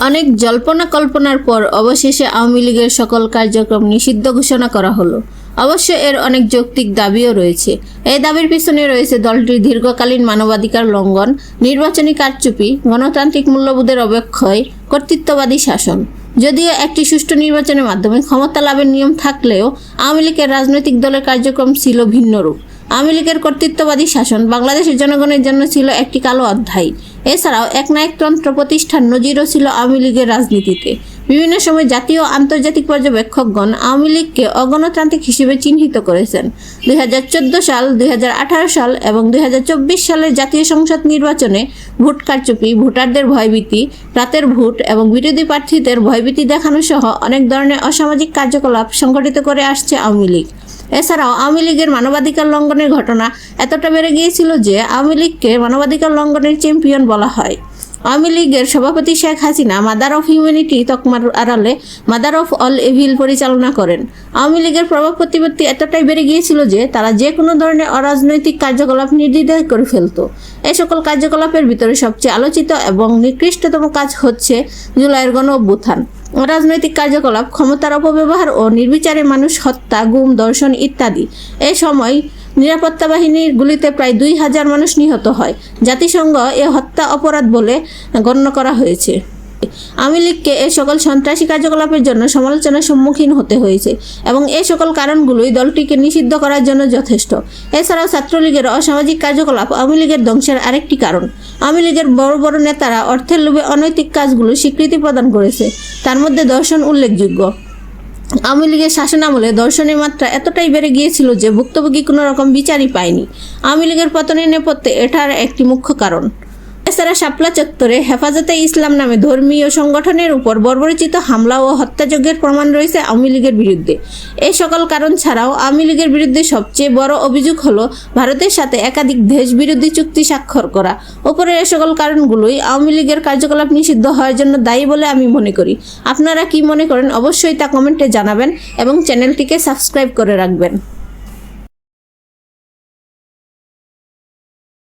অনেক জল্পনা কল্পনার পর অবশেষে আওয়ামী লীগের সকল কার্যক্রম নিষিদ্ধ ঘোষণা করা হলো। অবশ্য এর অনেক যৌক্তিক দাবিও রয়েছে। এই দাবির পিছনে রয়েছে দলটির দীর্ঘকালীন মানবাধিকার লঙ্ঘন, নির্বাচনী কারচুপি, গণতান্ত্রিক মূল্যবোধের অবক্ষয়, কর্তৃত্ববাদী শাসন। যদিও একটি সুষ্ঠু নির্বাচনের মাধ্যমে ক্ষমতা লাভের নিয়ম থাকলেও আওয়ামী লীগের রাজনৈতিক দলের কার্যক্রম ছিল ভিন্নরূপ। আওয়ামী লীগের কর্তৃত্ববাদী শাসন বাংলাদেশের জনগণের জন্য ছিল একটি কালো অধ্যায়। এছাড়াও একনায়কতন্ত্র প্রতিষ্ঠার নজিরও ছিল আওয়ামী লীগের রাজনীতিতে। বিভিন্ন সময় জাতীয় ও আন্তর্জাতিক পর্যবেক্ষকগণ আওয়ামী লীগকে অগণতান্ত্রিক হিসেবে চিহ্নিত করেছেন। 2014 সাল, 2018 সাল এবং 2024 সালের জাতীয় সংসদ নির্বাচনে ভোট কারচুপি, ভোটারদের ভয়ভীতি, রাতের ভোট এবং বিরোধী প্রার্থীদের ভয়ভীতি দেখানো সহ অনেক ধরনের অসামাজিক কার্যকলাপ সংগঠিত করে আসছে আওয়ামী লীগ। এছাড়াও আওয়ামী লীগের মানবাধিকার লঙ্ঘনের ঘটনা এতটা বেড়ে গিয়েছিল যে আওয়ামী লীগকে মানবাধিকার লঙ্ঘনের চ্যাম্পিয়ন বলা হয়। আওয়ামী লীগের সভাপতি Sheikh Hasina mother of humanity তকমার আড়ালে মাদার অফ অল এভিল পরিচালনা করেন। আওয়ামী লীগের প্রভাব প্রতিপত্তি এতটাই বেড়ে গিয়েছিল যে তারা যে কোনো ধরনের অরাজনৈতিক কার্যকলাপ নির্দ্বিধায় করে ফেলত। এই সকল কার্যকলাপের ভিতরে সবচেয়ে আলোচিত এবং নিকৃষ্টতম কাজ হচ্ছে জুলাইয়ের গণ অভ্যুত্থান। অরাজনৈতিক কার্যকলাপ, ক্ষমতার অপব্যবহার ও নির্বিচারে মানুষ হত্যা, গুম, ধর্ষণ ইত্যাদি। এই সময় নিরাপত্তা বাহিনীর গুলিতে প্রায় 2000 মানুষ নিহত হয়। জাতিসংঘ এ হত্যা অপরাধ বলে গণ্য করা হয়েছে। আওয়ামী লীগকে এই সকল সন্ত্রাসী কার্যকলাপের জন্য সমালোচনার সম্মুখীন হতে হয়েছে এবং এই সকল কারণগুলোই দলটিকে নিষিদ্ধ করার জন্য যথেষ্ট। এছাড়াও ছাত্রলীগের অসামাজিক কার্যকলাপ আওয়ামী লীগের ধ্বংসের আরেকটি কারণ। আওয়ামী লীগের বড় বড় নেতারা অর্থের লোভে অনৈতিক কাজগুলো স্বীকৃতি প্রদান করেছে, তার মধ্যে ধর্ষণ উল্লেখযোগ্য। আওয়ামী লীগের শাসনামলে ধর্ষণের মাত্রা এতটাই বেড়ে গিয়েছিল যে ভুক্তভোগী কোনো রকম বিচারই পায়নি। আওয়ামী লীগের পতনের নেপথ্যে এটার একটি মুখ্য কারণ। এছাড়া শাপলা চত্বরে হেফাজতে ইসলাম নামে ধর্মীয় সংগঠনের উপর বর্বরচিত হামলা ও হত্যাযজ্ঞের প্রমাণ রয়েছে আওয়ামী লীগের বিরুদ্ধে। এই সকল কারণ ছাড়াও আওয়ামী লীগের বিরুদ্ধে সবচেয়ে বড় অভিযোগ হলো ভারতের সাথে একাধিক দেশ বিরোধী চুক্তি স্বাক্ষর করা। উপরের এই সকল কারণগুলোই আওয়ামী লীগের কার্যকলাপ নিষিদ্ধ হওয়ার জন্য দায়ী বলে আমি মনে করি। আপনারা কি মনে করেন অবশ্যই তা কমেন্টে জানাবেন এবং চ্যানেলটিকে সাবস্ক্রাইব করে রাখবেন।